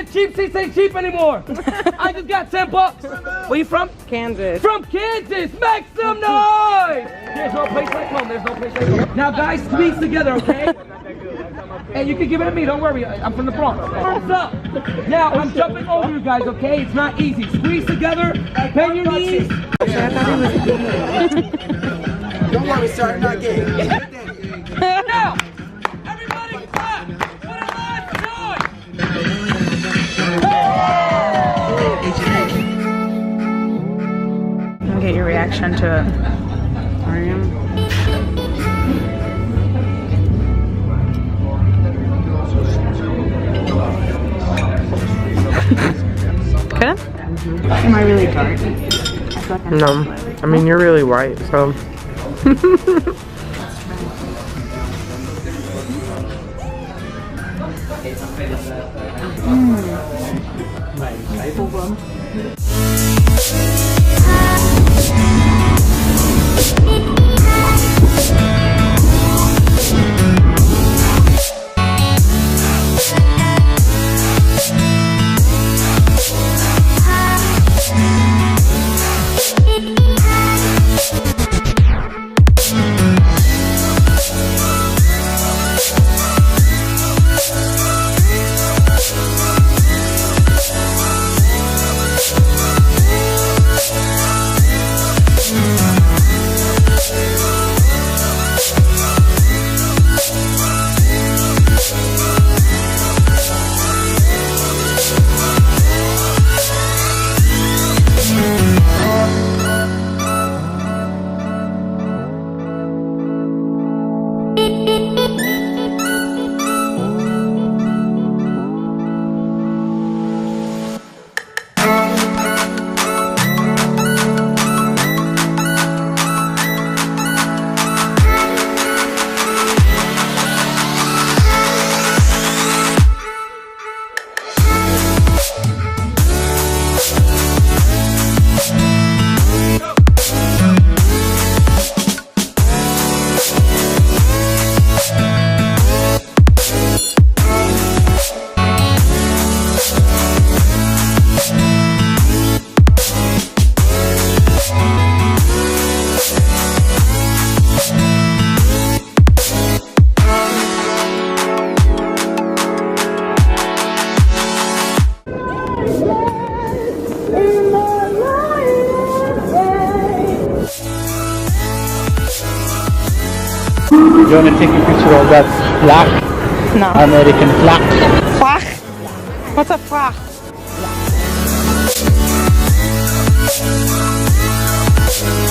get cheap seats ain't cheap anymore. I just got $10. Where you from? Kansas. From Kansas. Make some noise. There's no place like home. There's no place like home. Now, guys, squeeze together, okay? Hey, you can give it to me. Don't worry. I'm from the Bronx. What's up? Now, I'm jumping over you guys, okay? It's not easy. Squeeze together. Bend your knees. Don't worry, sir. I'm not gay. Now, everybody clap. What a last time. I'll get your reaction to it. Good? Am I really dark? No, I mean you're really white, so. You want to take a picture of that flag? No. American flag. Flag? What's a flag? Yeah.